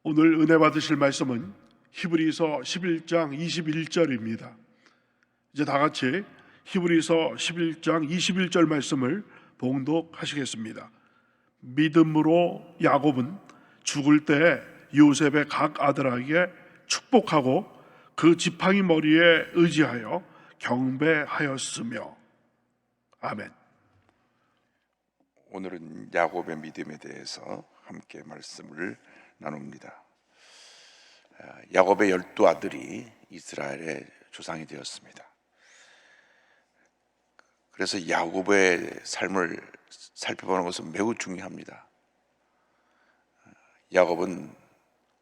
오늘 은혜 받으실 말씀은 히브리서 11장 21절입니다. 이제 다 같이 히브리서 11장 21절 말씀을 봉독하시겠습니다. 믿음으로 야곱은 죽을 때 요셉의 각 아들에게 축복하고 그 지팡이 머리에 의지하여 경배하였으며. 아멘. 오늘은 야곱의 믿음에 대해서 함께 말씀을 나눕니다. 야곱의 12아들이 이스라엘의 조상이 되었습니다. 그래서 야곱의 삶을 살펴보는 것은 매우 중요합니다. 야곱은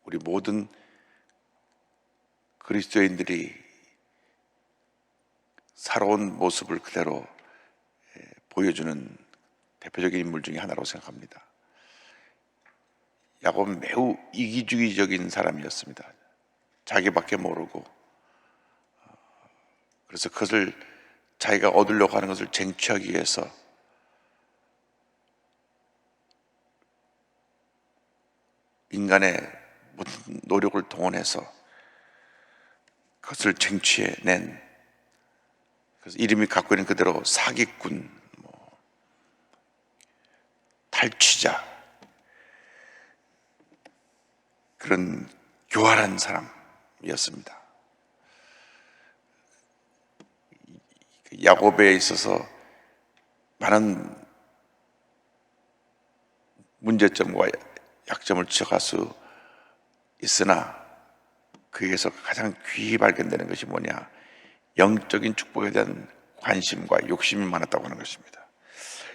우리 모든 그리스도인들이 살아온 모습을 그대로 보여주는 대표적인 인물 중에 하나라고 생각합니다. 야곱은 매우 이기주의적인 사람이었습니다. 자기밖에 모르고, 그래서 그것을 자기가 얻으려고 하는 것을 쟁취하기 위해서 인간의 모든 노력을 동원해서 그것을 쟁취해낸, 그래서 이름이 갖고 있는 그대로 사기꾼, 탈취자, 그런 교활한 사람이었습니다. 야곱에 있어서 많은 문제점과 약점을 지적할 수 있으나 그에서 가장 귀히 발견되는 것이 뭐냐? 영적인 축복에 대한 관심과 욕심이 많았다고 하는 것입니다.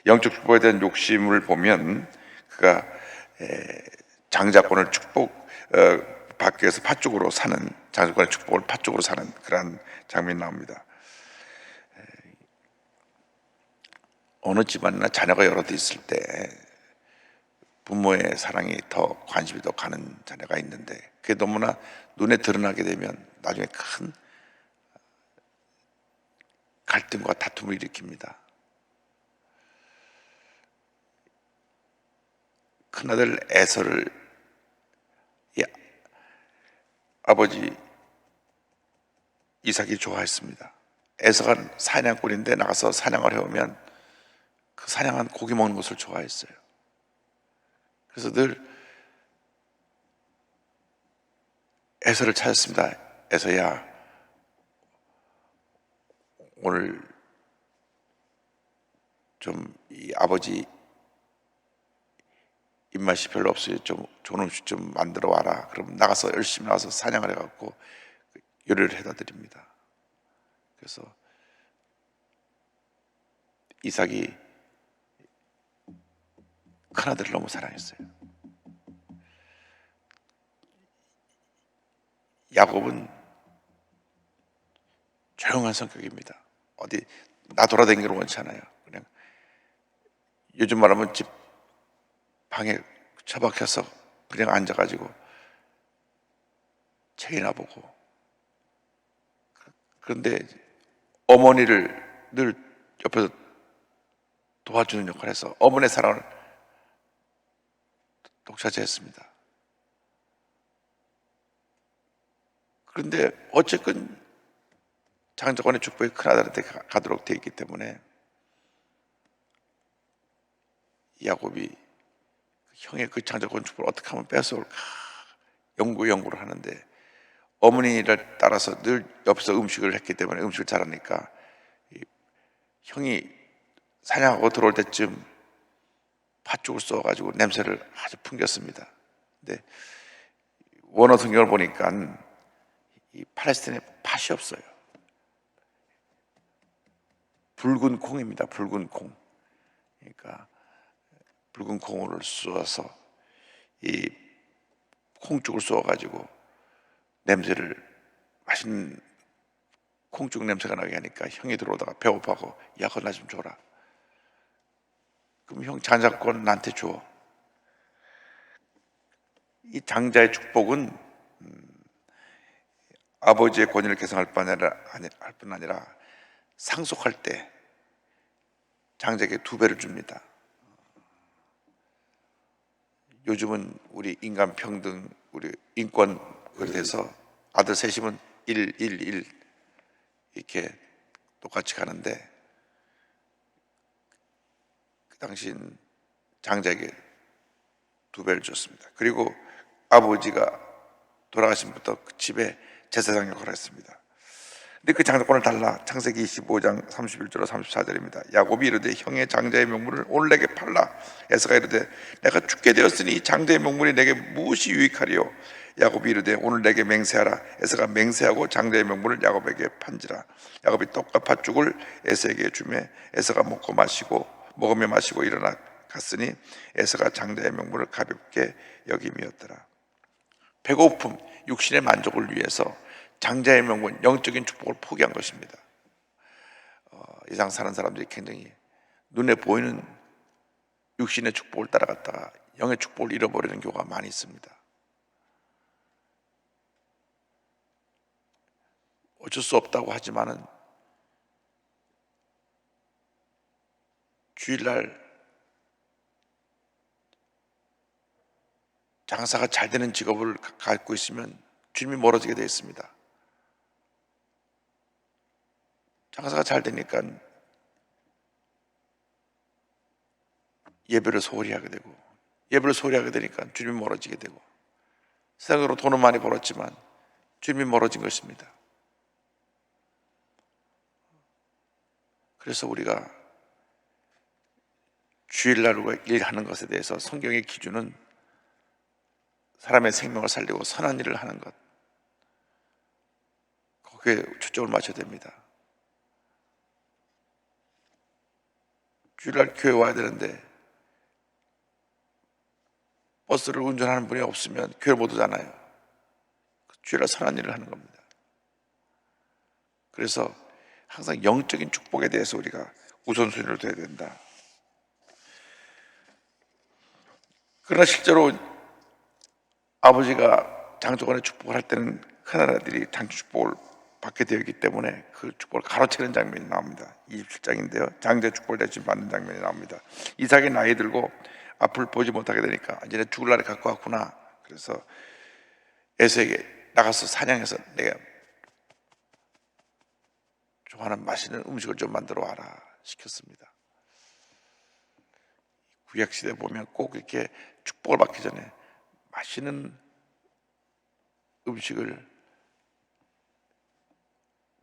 영적 축복에 대한 욕심을 보면 그가 장자권을 받기 위해서 팥죽으로 사는, 장자권의 축복을 팥죽으로 사는 그러한 장면이 나옵니다. 어느 집안이나 자녀가 여럿 있을 때 부모의 사랑이 더 관심이 더 가는 자녀가 있는데 그게 너무나 눈에 드러나게 되면 나중에 큰 갈등과 다툼을 일으킵니다. 큰아들 에서를 아버지 이삭이 좋아했습니다. 에서가 사냥꾼인데 나가서 사냥을 해오면 그 사냥한 고기 먹는 것을 좋아했어요. 그래서 늘 에서를 찾았습니다. 에서야, 오늘 좀 이 아버지 입맛이 별로 없어요. 좀 좋은 음식 좀 만들어 와라. 그럼 나가서 열심히 나가서 사냥을 해갖고 요리를 해다 드립니다. 그래서 이삭이 큰아들을 너무 사랑했어요. 야곱은 조용한 성격입니다. 어디 나 돌아다니기를 원치 않아요. 그냥 요즘 말하면 집 방에 처박혀서 그냥 앉아가지고 책이나 보고, 그런데 어머니를 늘 옆에서 도와주는 역할을 해서 어머니의 사랑을 독차지했습니다. 그런데 어쨌든 장자권의 축복이 큰아들한테 가도록 되어 있기 때문에 야곱이 형의 그 장자권 축복을 어떻게 하면 뺏어올까 연구를 하는데, 어머니를 따라서 늘 옆에서 음식을 했기 때문에 음식을 잘하니까 형이 사냥하고 들어올 때쯤 팥죽을 쏘아가지고 냄새를 아주 풍겼습니다. 근데 원어 성경을 보니까 이 팔레스타인에 팥이 없어요. 붉은 콩입니다. 붉은 콩. 그러니까 붉은 콩을 쏘아서 이 콩죽을 쏘아가지고 냄새를, 맛있는 콩죽 냄새가 나게 하니까 형이 들어오다가 배고파고, 야 그거 나 좀 줘라. 그럼 형 장자권 나한테 줘. 이 장자의 축복은 아버지의 권위를 계승할 뿐 아니라 상속할 때 장자에게 2배를 줍니다. 요즘은 우리 인간 평등 우리 인권에 대해서 아들 셋이면 1, 1, 1 이렇게 똑같이 가는데 그 당시엔 장자에게 2배를 줬습니다. 그리고 아버지가 돌아가신 부터 그 집에 제사장 역할을 했습니다. 근데 그 장자권을 달라. 창세기 25장 31절로 34절입니다. 야곱이 이르되 형의 장자의 명물을 오늘 내게 팔라. 에서가 이르되 내가 죽게 되었으니 장자의 명물이 내게 무엇이 유익하리요? 야곱이 이르되 오늘 내게 맹세하라. 에서가 맹세하고 장자의 명물을 야곱에게 판지라. 야곱이 떡과 팥죽을 에서에게 주매 에서가 먹으며 마시고 일어나 갔으니 에서가 장자의 명물을 가볍게 여김이었더라. 배고픔, 육신의 만족을 위해서 장자의 명분, 영적인 축복을 포기한 것입니다. 이 세상 사는 사람들이 굉장히 눈에 보이는 육신의 축복을 따라갔다가 영의 축복을 잃어버리는 경우가 많이 있습니다. 어쩔 수 없다고 하지만은 주일날 장사가 잘 되는 직업을 갖고 있으면 주님이 멀어지게 되어 있습니다. 장사가 잘 되니까 예배를 소홀히 하게 되고, 예배를 소홀히 하게 되니까 주님이 멀어지게 되고, 세상으로 돈은 많이 벌었지만 주님이 멀어진 것입니다. 그래서 우리가 주일날 일하는 것에 대해서 성경의 기준은 사람의 생명을 살리고 선한 일을 하는 것, 거기에 초점을 맞춰야 됩니다. 주일날 교회 와야 되는데 버스를 운전하는 분이 없으면 교회 못 오잖아요. 주일날 선한 일을 하는 겁니다. 그래서 항상 영적인 축복에 대해서 우리가 우선순위를 둬야 된다. 그러나 실제로 아버지가 장조건의 축복을 할 때는 큰아들이 장조 축복을 받게 되었기 때문에 그 축복을 가로채는 장면이 나옵니다. 27장인데요. 장자 축복을 대신 받는 장면이 나옵니다. 이삭이 나이 들고 앞을 보지 못하게 되니까 이제 죽을 날이 갖고 왔구나. 그래서 에서에게 나가서 사냥해서 내가 좋아하는 맛있는 음식을 좀 만들어 와라 시켰습니다. 구약시대 보면 꼭 이렇게 축복을 받기 전에 맛있는 음식을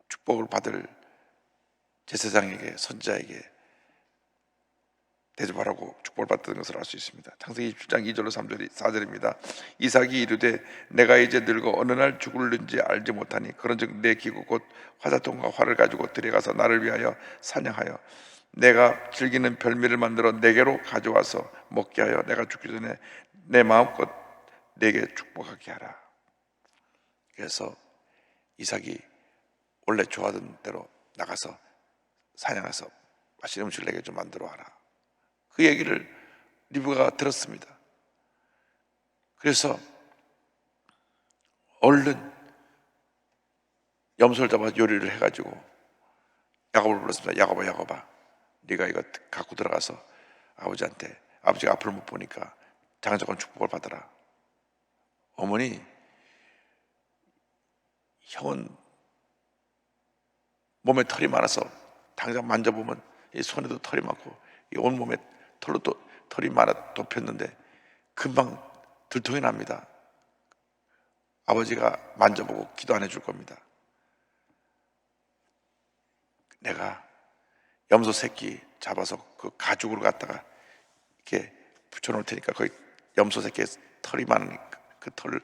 축복을 받을 제사장에게, 선지자에게 대접하라고 축복을 받던 것을 알 수 있습니다. 창세기 27장 2절로 4절입니다. 이삭이 이르되 내가 이제 늙어 어느 날 죽을는지 알지 못하니 그런즉 내 기구 곧 화살통과 활을 가지고 들여가서 나를 위하여 사냥하여 내가 즐기는 별미를 만들어 내게로 가져와서 먹게 하여 내가 죽기 전에 내 마음껏 내게 축복하게 하라. 그래서 이삭이 원래 좋아하던 대로 나가서 사냥해서 맛있는 음식을 내게 좀 만들어 와라. 그 얘기를 리브가가 들었습니다. 그래서 얼른 염소를 잡아 요리를 해가지고 야곱을 불렀습니다. 야곱아 네가 이거 갖고 들어가서 아버지한테, 아버지가 앞을 못 보니까 장자권 축복을 받아라. 어머니, 형은 몸에 털이 많아서 당장 만져보면 이 손에도 털이 많고 이 온몸에 털로 또 털이 많아 덮였는데 금방 들통이 납니다. 아버지가 만져보고 기도 안 해줄 겁니다. 내가 염소 새끼 잡아서 그 가죽으로 갖다가 이렇게 붙여놓을 테니까 거기 염소 새끼에 털이 많으니까 그 털을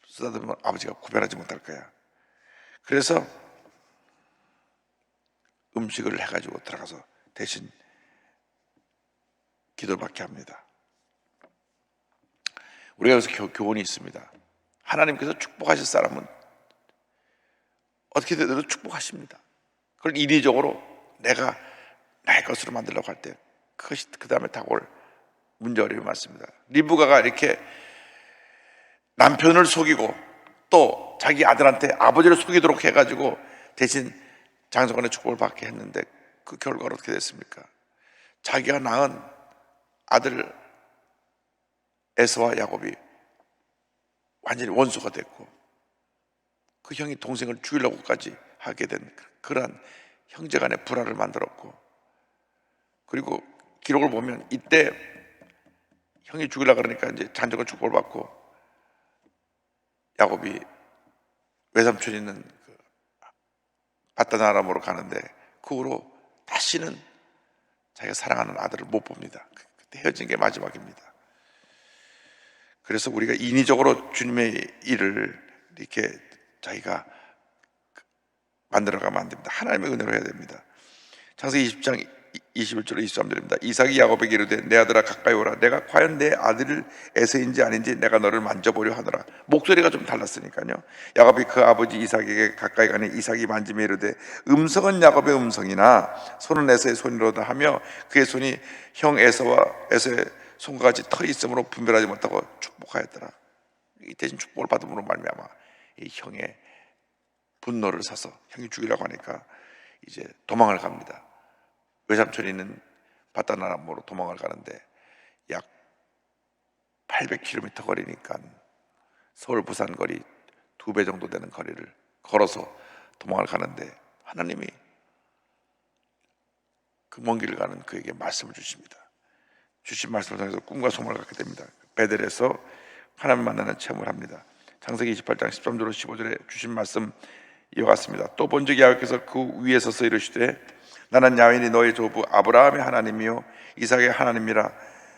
쓰다듬으면 아버지가 구별하지 못할 거야. 그래서 음식을 해가지고 들어가서 대신 기도를 받게 합니다. 우리가 여기서 교훈이 있습니다. 하나님께서 축복하실 사람은 어떻게 되더라도 축복하십니다. 그걸 인위적으로 내가 나의 것으로 만들려고 할 때 그것이 그 다음에 다가올 문제 어려움이 많습니다. 리브가가 이렇게 남편을 속이고 또 자기 아들한테 아버지를 속이도록 해가지고 대신 장자권의 축복을 받게 했는데 그 결과가 어떻게 됐습니까? 자기가 낳은 아들 에서와 야곱이 완전히 원수가 됐고 그 형이 동생을 죽이려고까지 하게 된 그러한 형제간의 불화를 만들었고, 그리고 기록을 보면 이때 형이 죽이려고 그러니까 이제 잔적을 축복을 받고 야곱이 외삼촌 있는 그 바다나람으로 가는데 그 후로 다시는 자기가 사랑하는 아들을 못 봅니다. 그때 헤어진 게 마지막입니다. 그래서 우리가 인위적으로 주님의 일을 이렇게 자기가 만들어가면 안 됩니다. 하나님의 은혜로 해야 됩니다. 창세기 20장 21절로 23절입니다. 이삭이 야곱에게 이르되 내 아들아 가까이 오라. 내가 과연 내 아들 에서인지 아닌지 내가 너를 만져보려 하더라. 목소리가 좀 달랐으니까요. 야곱이 그 아버지 이삭에게 가까이 가니 이삭이 만지며 이르되 음성은 야곱의 음성이나 손은 에서의 손이로다 하며 그의 손이 형 에서의 손과 같이 털이 있으므로 분별하지 못하고 축복하였더라. 이 대신 축복을 받음으로 말미암아 이 형의 분노를 사서 형이 죽이려고 하니까 이제 도망을 갑니다. 외삼촌이 있는 바다나람으로 도망을 가는데 약 800km 거리니까 서울 부산 거리 2배 정도 되는 거리를 걸어서 도망을 가는데 하나님이 그 먼 길을 가는 그에게 말씀을 주십니다. 주신 말씀을 통해서 꿈과 소망을 갖게 됩니다. 베델에서 하나님을 만나는 체험을 합니다. 창세기 28장 13절로 15절에 주신 말씀 이와 같습니다. 또 본즉 야곱께서 그 위에 서서 이르시되 나는 야훼니 너의 조부 아브라함의 하나님이요 이삭의 하나님이라.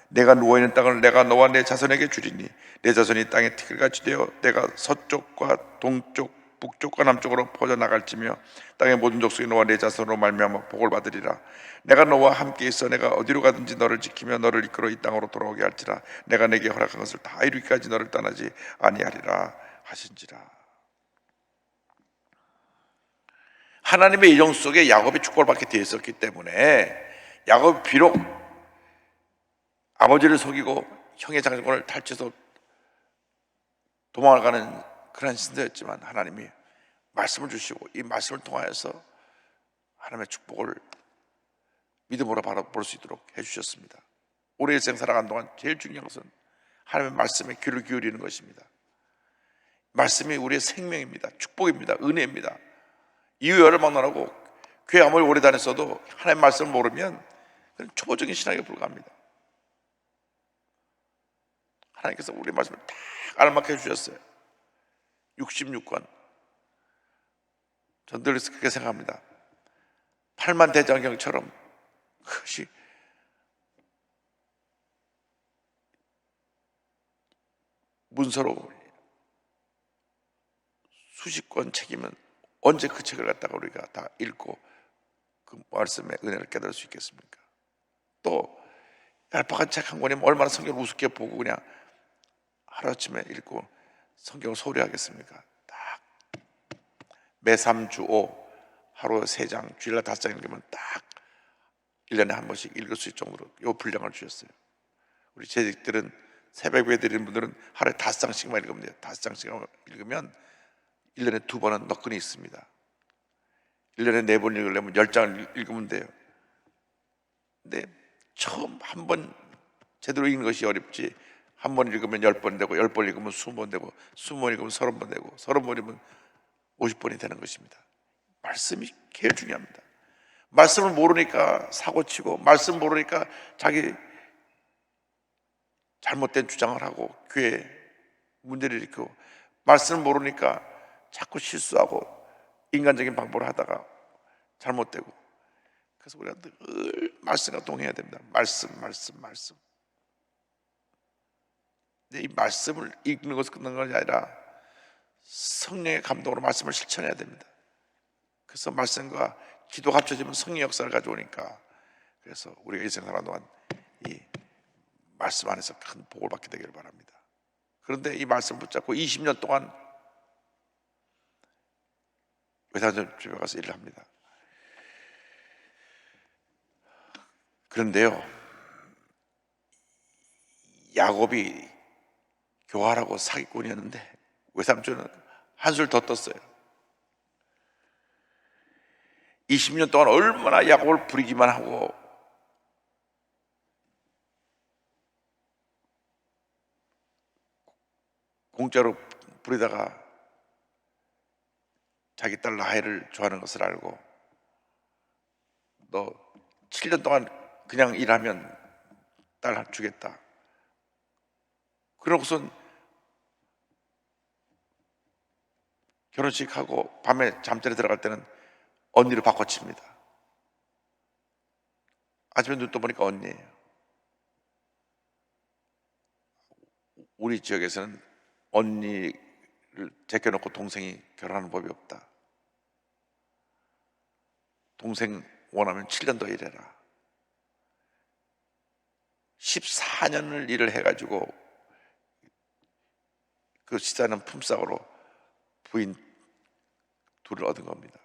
내가 누워있는 땅을 내가 너와 내 자손에게 주리니 내 자손이 땅에 티끌같이 되어 내가 서쪽과 동쪽 북쪽과 남쪽으로 퍼져나갈지며 땅의 모든 족속이 너와 내 자손으로 말미암아 복을 받으리라. 내가 너와 함께 있어 내가 어디로 가든지 너를 지키며 너를 이끌어 이 땅으로 돌아오게 할지라. 내가 내게 허락한 것을 다 이루기까지 너를 떠나지 아니하리라 하신지라. 하나님의 예정 속에 야곱이 축복을 받게 되어 있었기 때문에 야곱이 비록 아버지를 속이고 형의 장정권을 탈취해서 도망을 가는 그런 신세였지만 하나님이 말씀을 주시고 이 말씀을 통하여서 하나님의 축복을 믿음으로 바라볼 수 있도록 해주셨습니다. 오래 일생 살아간 동안 제일 중요한 것은 하나님의 말씀에 귀를 기울이는 것입니다. 말씀이 우리의 생명입니다. 축복입니다. 은혜입니다. 이유 열을 막론하고 교회 아무리 오래 다녔어도 하나님의 말씀을 모르면 그건 초보적인 신앙에 불과합니다. 하나님께서 우리 말씀을 딱 알맞게 해주셨어요. 66권. 전 늘 그렇게 생각합니다. 8만 대장경처럼 그것이 문서로 수십 권 책이면 언제 그 책을 갖다가 우리가 다 읽고 그 말씀의 은혜를 깨달을 수 있겠습니까? 또 얄팍한 책 한 권이면 얼마나 성경을 우습게 보고 그냥 하루아침에 읽고 성경을 소리하겠습니까? 딱 매 3주 5 하루 3장 주일날 5장 읽으면 딱 1년에 한 번씩 읽을 수 있을 정도로 요 분량을 주셨어요. 우리 재직들은 새벽에 드리는 분들은 하루에 5장씩만 읽으면 돼요. 5장씩 읽으면 1년에 2번은 너끈히 있습니다. 1년에 4번 읽으려면 10장을 읽으면 돼요. 근데 처음 한 번 제대로 읽는 것이 어렵지, 한 번 읽으면 10번 되고 10번 읽으면 20번 되고 20번 읽으면 30번 되고 30번 읽으면 50번이 되는 것입니다. 말씀이 제일 중요합니다. 말씀을 모르니까 사고치고 말씀 모르니까 자기 잘못된 주장을 하고 교회에 문제를 일으키고 말씀을 모르니까 자꾸 실수하고 인간적인 방법을 하다가 잘못되고, 그래서 우리가 늘 말씀과 동행해야 됩니다. 말씀. 근데 이 말씀을 읽는 것을 끝난 것이 아니라 성령의 감동으로 말씀을 실천해야 됩니다. 그래서 말씀과 기도가 합쳐지면 성령 역사를 가져오니까, 그래서 우리가 일생 살아가는 동안 이 말씀 안에서 큰 복을 받게 되기를 바랍니다. 그런데 이 말씀을 붙잡고 20년 동안 외삼촌 집에 가서 일을 합니다. 그런데요, 야곱이 교활하고 사기꾼이었는데 외삼촌은 한술 더 떴어요. 20년 동안 얼마나 야곱을 부리기만 하고 공짜로 부리다가 자기 딸 라헬을 좋아하는 것을 알고 너 7년 동안 그냥 일하면 딸 주겠다. 그러고선 결혼식하고 밤에 잠자리 들어갈 때는 언니를 바꿔칩니다. 아침에 눈 떠보니까 언니예요. 우리 지역에서는 언니를 제껴놓고 동생이 결혼하는 법이 없다. 동생 원하면 7년 더 일해라. 14년을 일을 해가지고 그 시자는 품삯으로 부인 둘을 얻은 겁니다.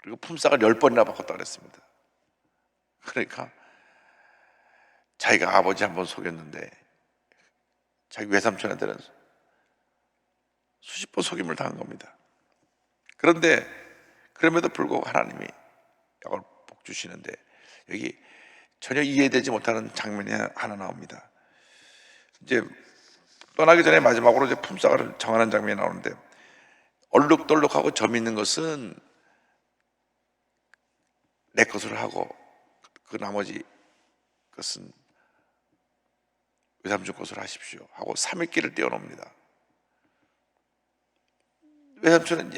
그리고 품삯을 10번이나 바꿨다 그랬습니다. 그러니까 자기가 아버지 한 번 속였는데 자기 외삼촌한테는 수십 번 속임을 당한 겁니다. 그런데 그럼에도 불구하고 하나님이 약을 복 주시는데 여기 전혀 이해되지 못하는 장면이 하나 나옵니다. 이제 떠나기 전에 마지막으로 이제 품삯을 정하는 장면이 나오는데 얼룩덜룩하고 점 있는 것은 내 것으로 하고 그 나머지 것은 외삼촌 것으로 하십시오 하고 3일기를 띄워놓습니다. 외삼촌은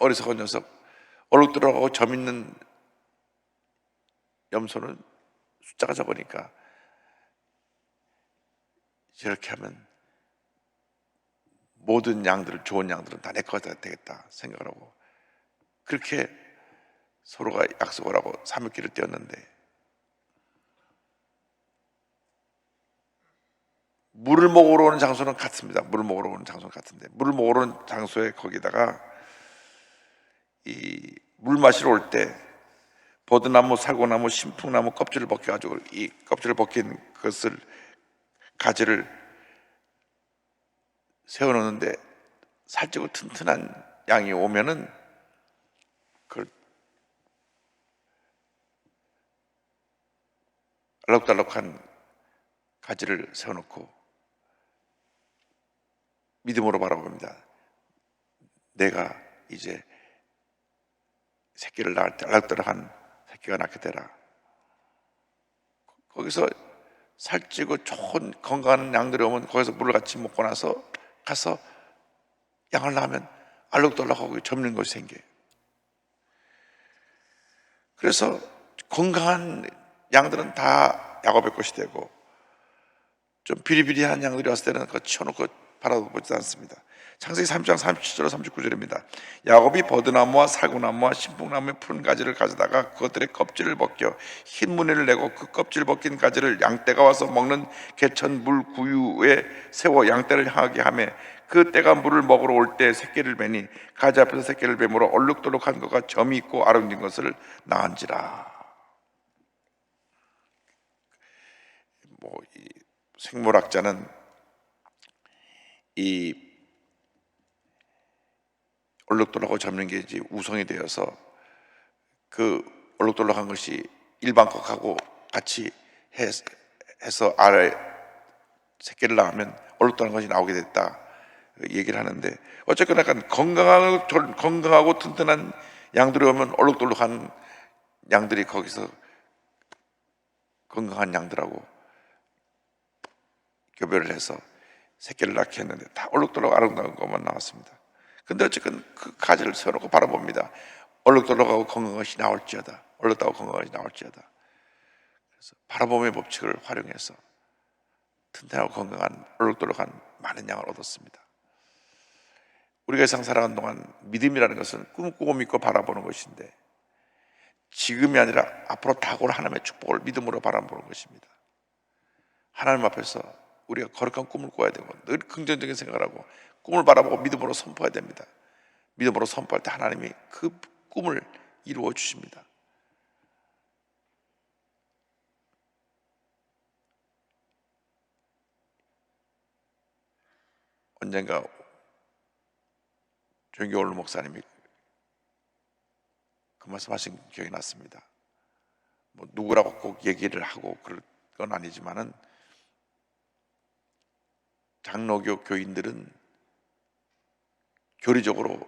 어리석은 녀석, 얼룩덜룩하고 점 있는 염소는 숫자가 적으니까 저렇게 하면 모든 양들을, 좋은 양들은 다 내 거가 되겠다 생각을 하고 그렇게 서로가 약속을 하고 3일기를 띄웠는데 물을 먹으러 오는 장소는 같습니다. 물을 먹으러 오는 장소는 같은데 물을 먹으러 오는 장소에 거기다가 이 물 마시러 올 때 버드나무, 살구나무, 신풍나무 껍질을 벗겨가지고 이 껍질을 벗긴 것을 가지를 세워놓는데 살찌고 튼튼한 양이 오면은 그걸 알록달록한 가지를 세워놓고 믿음으로 바라봅니다. 내가 이제 새끼를 낳을 때 알록달록한 새끼가 낳게 되라. 거기서 살찌고 좋은 건강한 양들이 오면 거기서 물을 같이 먹고 나서 가서 양을 낳으면 알록달록하고 접는 것이 생겨요. 그래서 건강한 양들은 다 야곱의 것이 되고 좀 비리비리한 양들이 왔을 때는 그거 치워놓고 바라보지 않습니다. 창세기 30장 37절 39절입니다. 야곱이 버드나무와 살구나무와 신풍나무의 푸른 가지를 가져다가 그것들의 껍질을 벗겨 흰 무늬를 내고 그 껍질 벗긴 가지를 양떼가 와서 먹는 개천 물 구유에 세워 양떼를 향하게 하며 그 떼가 물을 먹으러 올 때 새끼를 베니 가지 앞에서 새끼를 뱀으로 얼룩덜룩한 것과 점이 있고 아름진 것을 낳은지라. 이 생물학자는 이 얼룩덜룩하고 접는 게 이제 우성이 되어서 그 얼룩덜룩한 것이 일반kok하고 같이 해서 아래 새끼를 낳으면 얼룩덜룩한 것이 나오게 됐다 얘기를 하는데 어쨌거나 약간 건강하고 튼튼한 양들이 오면 얼룩덜룩한 양들이 거기서 건강한 양들하고 교배를 해서 새끼를 낳게 했는데 다 얼룩덜룩 아름다운 것만 나왔습니다. 근데 어쨌든 그 가지를 세워놓고 바라봅니다. 얼룩덜룩하고 건강한 것이 나올지어다. 얼룩덜룩하고 건강한 것이 나올지어다. 그래서 바라봄의 법칙을 활용해서 튼튼하고 건강한 얼룩덜룩한 많은 양을 얻었습니다. 우리가 세상 살아가는 동안 믿음이라는 것은 꿈꾸고 믿고 바라보는 것인데 지금이 아니라 앞으로 다가올 하나님의 축복을 믿음으로 바라보는 것입니다. 하나님 앞에서 우리가 거룩한 꿈을 꿔야 되고 늘 긍정적인 생각을 하고 꿈을 바라보고 믿음으로 선포해야 됩니다. 믿음으로 선포할 때 하나님이 그 꿈을 이루어 주십니다. 언젠가 조용기 목사님이 그 말씀하신 기억이 났습니다. 뭐 누구라고 꼭 얘기를 하고 그럴 건 아니지만은 장로교 교인들은 교리적으로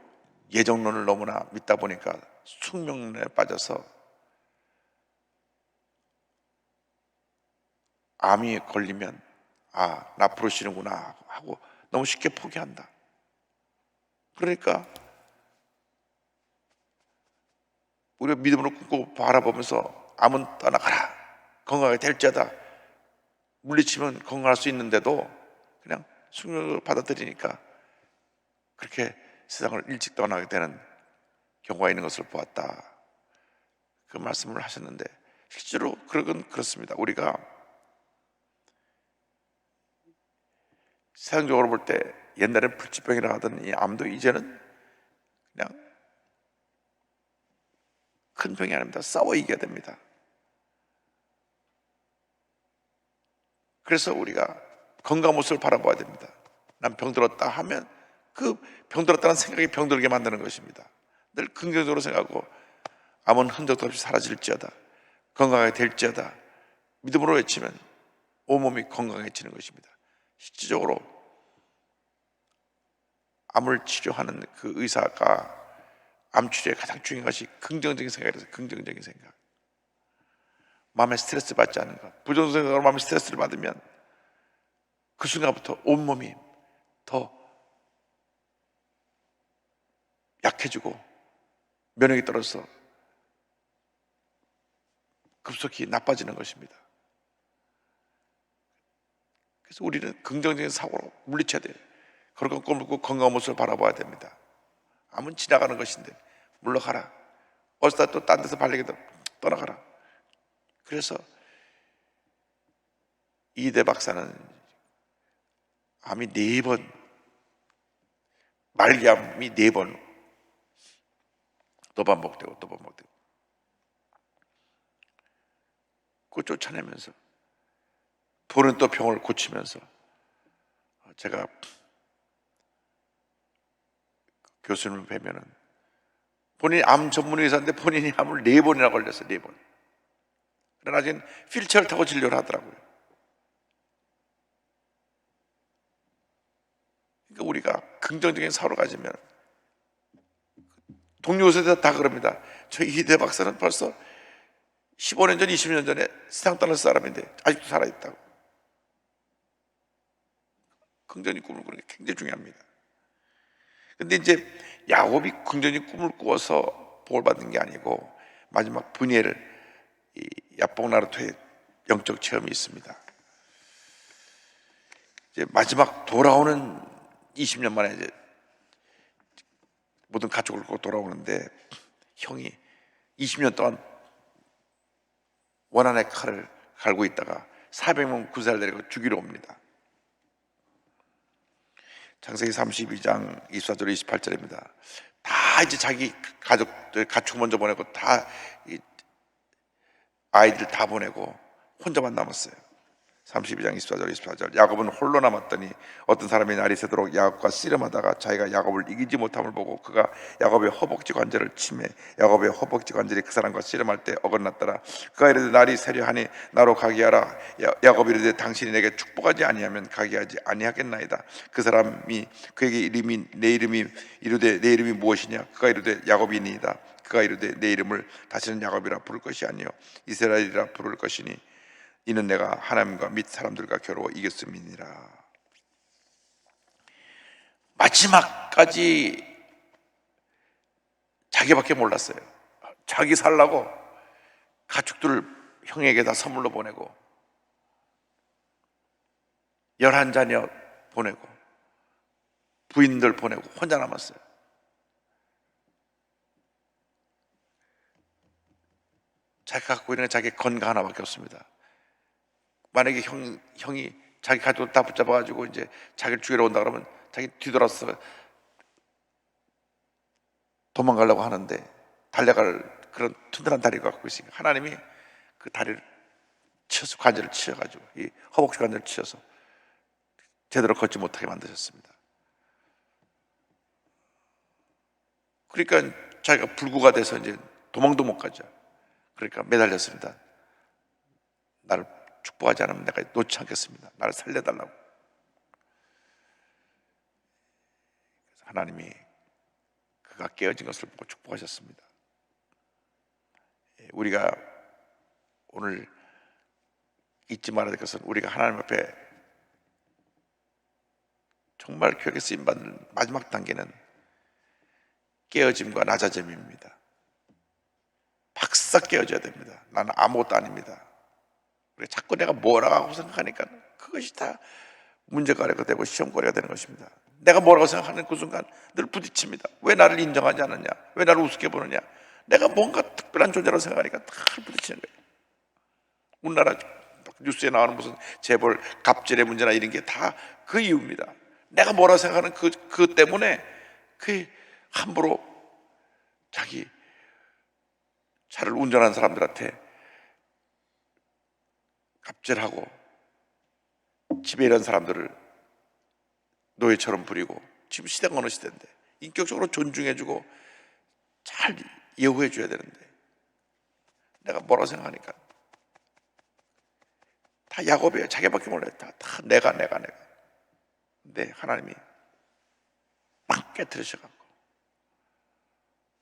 예정론을 너무나 믿다 보니까 숙명론에 빠져서 암이 걸리면 나 부르시는구나 하고 너무 쉽게 포기한다. 그러니까 우리가 믿음으로 끊고 바라보면서 암은 떠나가라, 건강하게 될지어다, 물리치면 건강할 수 있는데도 그냥 숙명을 받아들이니까 그렇게 세상을 일찍 떠나게 되는 경우가 있는 것을 보았다. 그 말씀을 하셨는데 실제로 그렇습니다. 우리가 세상적으로 볼 때 옛날엔 불치병이라 하던 이 암도 이제는 그냥 큰 병이 아닙니다. 싸워 이겨야 됩니다. 그래서 우리가 건강한 모습을 바라봐야 됩니다. 난 병들었다 하면 그 병들었다는 생각이 병들게 만드는 것입니다. 늘 긍정적으로 생각하고 암은 흔적도 없이 사라질지어다, 건강하게 될지어다 믿음으로 외치면 온몸이 건강해지는 것입니다. 실질적으로 암을 치료하는 그 의사가 암 치료에 가장 중요한 것이 긍정적인 생각이라서 긍정적인 생각, 마음에 스트레스 받지 않는 것. 부정적인 생각으로 마음에 스트레스를 받으면 그 순간부터 온몸이 더 약해지고 면역이 떨어져서 급속히 나빠지는 것입니다. 그래서 우리는 긍정적인 사고로 물리쳐야 돼요. 그런 꿈을 꾸고 건강한 모습을 바라봐야 됩니다. 암은 지나가는 것인데 물러가라, 어디다 또 딴 데서 발리게도 떠나가라. 그래서 이대 박사는 암이 4번, 말기암이 4번 또 반복되고 또 반복되고 그걸 쫓아내면서 보는 또 병을 고치면서, 제가 교수님을 뵈면은 본인이 암 전문 의사인데 본인이 암을 4번이나 걸렸어요. 4번. 그러나 나중엔 휠체어를 타고 진료를 하더라고요. 그러니까 우리가 긍정적인 사고를 가지면, 동료 의사들 다 그럽니다. 저희 이대 박사는 벌써 15년 전, 20년 전에 세상 떠날 사람인데 아직도 살아있다고. 긍정의 꿈을 꾸는 게 굉장히 중요합니다. 근데 이제 야곱이 긍정의 꿈을 꾸어서 복을 받는 게 아니고 마지막 분이엘, 이 야복나루토의 영적 체험이 있습니다. 이제 마지막 돌아오는 20년 만에 이제 모든 가족을 갖고 돌아오는데, 형이 20년 동안 원한의 칼을 갈고 있다가 400명 군사를 내리고 죽이러 옵니다. 창세기 32장 24절 28절입니다. 다 이제 자기 가족들 가축 먼저 보내고 다 아이들 다 보내고 혼자만 남았어요. 32장 24절 24절. 야곱은 홀로 남았더니 어떤 사람이 날이 새도록 야곱과 씨름하다가 자기가 야곱을 이기지 못함을 보고 그가 야곱의 허벅지 관절을 치매 야곱의 허벅지 관절이 그 사람과 씨름할 때 어긋났더라. 그가 이르되 날이 새려 하니 나로 가게 하라. 야곱이 이르되 당신이 내게 축복하지 아니하면 가게 하지 아니하겠나이다. 그 사람이 그에게 이름이 이르되 내 이름이 무엇이냐. 그가 이르되 야곱이니이다. 그가 이르되 내 이름을 다시는 야곱이라 부를 것이 아니요 이스라엘이라 부를 것이니 이는 내가 하나님과 및 사람들과 겨루어 이겼음이니라. 마지막까지 자기밖에 몰랐어요. 자기 살라고 가축들을 형에게 다 선물로 보내고 11자녀 보내고 부인들 보내고 혼자 남았어요. 자기가 갖고 있는 게 자기 건강 하나밖에 없습니다. 만약에 형이 자기 가족을 다 붙잡아가지고 이제 자기를 죽이러 온다 그러면 자기 뒤돌아서 도망가려고 하는데 달려갈 그런 튼튼한 다리를 갖고 있으니까 하나님이 그 다리를 치어서 관절을 치어가지고 이 허벅지 관절을 치어서 제대로 걷지 못하게 만드셨습니다. 그러니까 자기가 불구가 돼서 이제 도망도 못 가죠. 그러니까 매달렸습니다. 나를 축복하지 않으면 내가 놓지 않겠습니다. 나를 살려달라고. 그래서 하나님이 그가 깨어진 것을 보고 축복하셨습니다. 우리가 오늘 잊지 말아야 될 것은 우리가 하나님 앞에 정말 교회에 쓰임받는 마지막 단계는 깨어짐과 낮아짐입니다. 박싹 깨어져야 됩니다. 나는 아무것도 아닙니다. 우리 자꾸 내가 뭐라고 하고 생각하니까 그것이 다 문제거리가 되고 시험거리가 되는 것입니다. 내가 뭐라고 생각하는 그 순간 늘 부딪힙니다. 왜 나를 인정하지 않느냐? 왜 나를 우습게 보느냐? 내가 뭔가 특별한 존재라고 생각하니까 늘 부딪히는 거예요. 우리나라 뉴스에 나오는 무슨 재벌 갑질의 문제나 이런 게 다 그 이유입니다. 내가 뭐라고 생각하는 그 때문에 그 함부로 자기 차를 운전하는 사람들한테 갑질하고 집에 이런 사람들을 노예처럼 부리고, 지금 시대가 어느 시대인데 인격적으로 존중해주고 잘 예우해줘야 되는데 내가 뭐라고 생각하니까 다 야곱이에요. 자기밖에 몰라요. 다 내가 근데 하나님이 막 깨트리셔갖고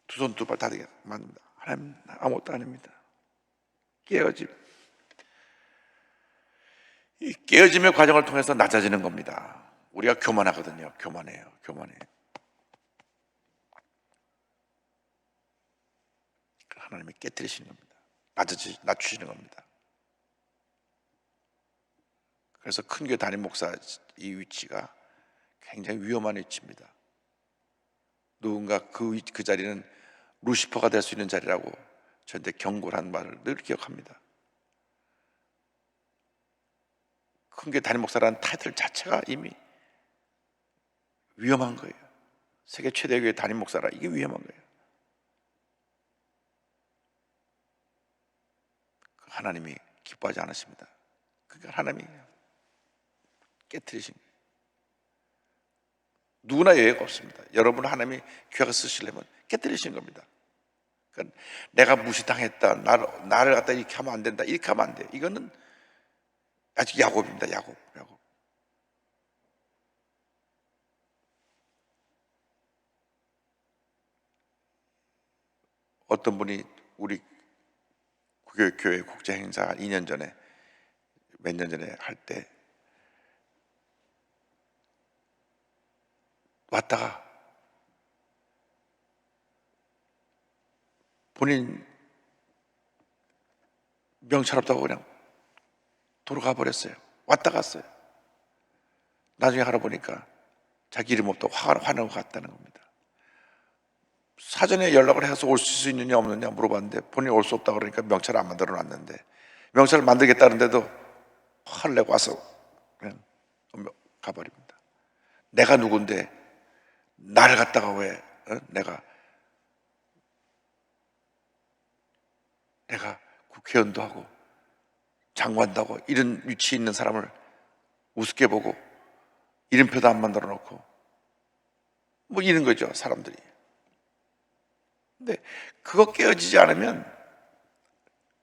두 손 두 발 다 되게 만듭니다. 하나님 아무것도 아닙니다. 깨어짐. 이 깨어짐의 과정을 통해서 낮아지는 겁니다. 우리가 교만하거든요. 교만해요. 하나님이 깨트리시는 겁니다. 낮추시는 겁니다. 그래서 큰 교회 담임 목사 이 위치가 굉장히 위험한 위치입니다. 누군가 그 자리는 루시퍼가 될 수 있는 자리라고 저한테 경고를 한 말을 늘 기억합니다. 큰 교회 담임 목사라는 타이틀 자체가 이미 위험한 거예요. 세계 최대 교회 담임 목사라, 이게 위험한 거예요. 하나님이 기뻐하지 않으십니다. 그러니까 하나님이 깨트리신 거예요. 누구나 여유가 없습니다. 여러분 하나님이 귀하게 쓰시려면 깨트리신 겁니다. 그러니까 내가 무시당했다, 나를 갖다 이렇게 하면 안 된다, 이렇게 하면 안 돼. 이거는 아직 야곱입니다. 야곱. 어떤 분이 우리 교회 국제 행사 2년 전에, 몇 년 전에 할 때 왔다가 본인 명찰 없다고 그냥 돌아가 버렸어요. 왔다 갔어요. 나중에 알아보니까 자기 이름 없다고 화내고 갔다는 겁니다. 사전에 연락을 해서 올 수 있느냐 없느냐 물어봤는데 본인이 올 수 없다고 그러니까 명찰을 안 만들어 놨는데, 명찰을 만들겠다는데도 화를 내고 와서 그냥 가버립니다. 내가 누군데 나를 갖다가 왜 내가 국회의원도 하고 장관도 하고 이런 위치에 있는 사람을 우습게 보고 이름표도 안 만들어 놓고 뭐 이런 거죠, 사람들이. 근데 그거 깨어지지 않으면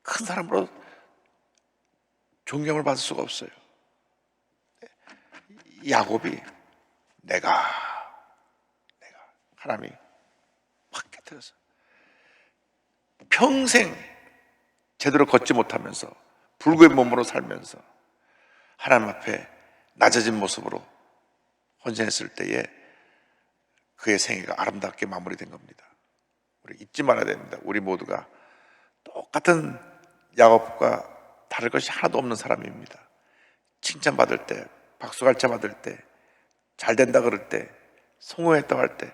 큰 사람으로 존경을 받을 수가 없어요. 야곱이 내가 하나님이 확 깨뜨려서 평생 제대로 걷지 못하면서 불구의 몸으로 살면서 하나님 앞에 낮아진 모습으로 헌신했을 때에 그의 생애가 아름답게 마무리된 겁니다. 우리 잊지 말아야 됩니다. 우리 모두가 똑같은 야곱과 다를 것이 하나도 없는 사람입니다. 칭찬받을 때, 박수갈채 받을 때, 잘 된다 그럴 때, 성공했다고 할 때,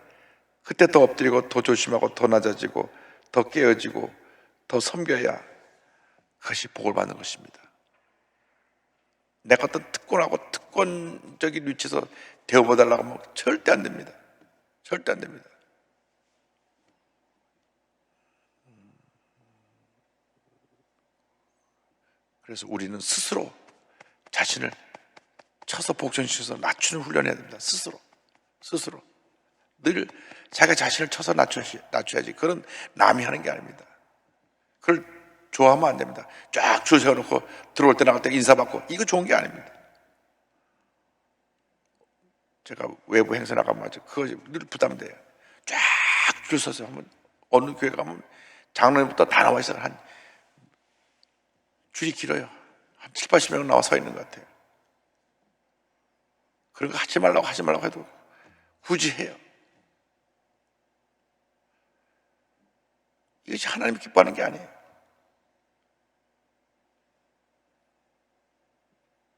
그때 더 엎드리고 더 조심하고 더 낮아지고 더 깨어지고 더 섬겨야 그것이 복을 받는 것입니다. 내가 어떤 특권적인 위치에서 대우받으려고 하면 절대 안 됩니다. 절대 안 됩니다. 그래서 우리는 스스로 자신을 쳐서 복전시켜서 낮추는 훈련을 해야 됩니다. 스스로 늘 자기가 자신을 쳐서 낮춰야지. 그런 남이 하는 게 아닙니다. 그걸 좋아하면 안 됩니다. 쫙 줄 세워놓고 들어올 때 나갈 때 인사받고, 이거 좋은 게 아닙니다. 제가 외부 행사 나가면 그거 늘 부담돼요. 쫙 줄 서서 하면 어느 교회 가면 장로님부터 다 나와 있어요. 한 줄이 길어요. 한 7, 80명 나와 서 있는 것 같아요. 그런 거 하지 말라고 해도 굳이 해요. 이것이 하나님이 기뻐하는 게 아니에요.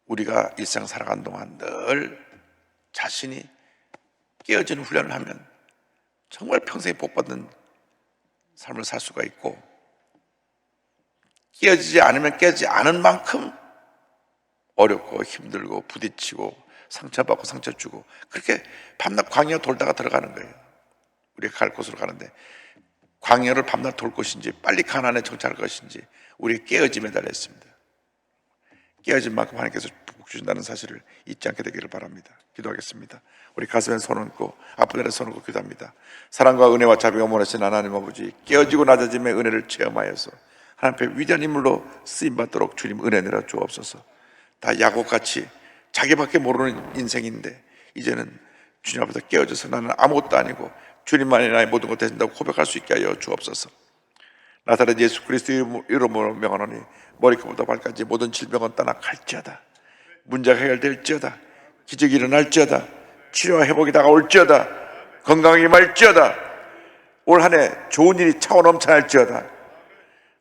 우리가 일상 살아가는 동안 늘 자신이 깨어지는 훈련을 하면 정말 평생에 복받는 삶을 살 수가 있고, 깨어지지 않으면 깨어지지 않은 만큼 어렵고 힘들고 부딪히고 상처받고 상처 주고, 그렇게 밤낮 광야 돌다가 들어가는 거예요. 우리가 갈 곳으로 가는데 광야를 밤낮 돌 것인지 빨리 가나안에 정착할 것인지 우리의 깨어짐에 달려 있습니다. 깨어진 만큼 하나님께서 복 주신다는 사실을 잊지 않게 되기를 바랍니다. 기도하겠습니다. 우리 가슴에 손 얹고 앞으로 손 얹고 기도합니다. 사랑과 은혜와 자비가 원하신 하나님 아버지, 깨어지고 낮아짐의 은혜를 체험하여서 하나님 앞에 위대한 인물로 쓰임받도록 주님 은혜 내려 주옵소서. 다 야곱같이 자기밖에 모르는 인생인데 이제는 주님 앞에서 깨어져서 나는 아무것도 아니고 주님만이 나의 모든 것 되신다고 고백할 수 있게 하여 주옵소서. 나사렛 예수 그리스도의 이름으로 명하노니 머리끝부터 발까지 모든 질병은 떠나갈지어다. 문제가 해결될지어다. 기적이 일어날지어다. 치료와 회복이 다가올지어다. 건강하게 말지어다. 올 한 해 좋은 일이 차고 넘쳐날지어다.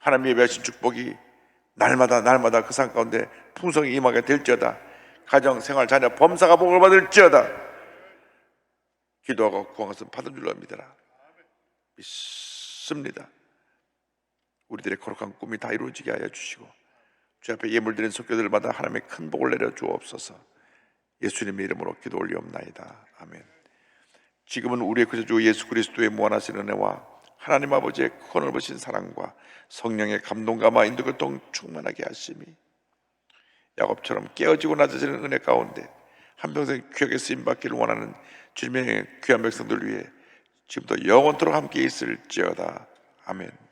하나님의 예배하신 축복이 날마다 그 산 가운데 풍성히 임하게 될지어다. 가정, 생활, 자녀, 범사가 복을 받을지어다. 기도하고 구한 것은 받은 줄로 믿어라. 믿습니다. 우리들의 거룩한 꿈이 다 이루어지게 하여 주시고 주 앞에 예물드린 속교들마다 하나님의 큰 복을 내려 주옵소서. 예수님의 이름으로 기도 올리옵나이다. 아멘. 지금은 우리의 구주주 예수 그리스도의 무한하신 은혜와 하나님 아버지의 큰 넓으신 사랑과 성령의 감동감화 인도교통 충만하게 하심이 야곱처럼 깨어지고 낮아지는 은혜 가운데 한평생 귀하게 쓰임받기를 원하는 주님의 귀한 백성들 위해 지금도 영원토록 함께 있을지어다. 아멘.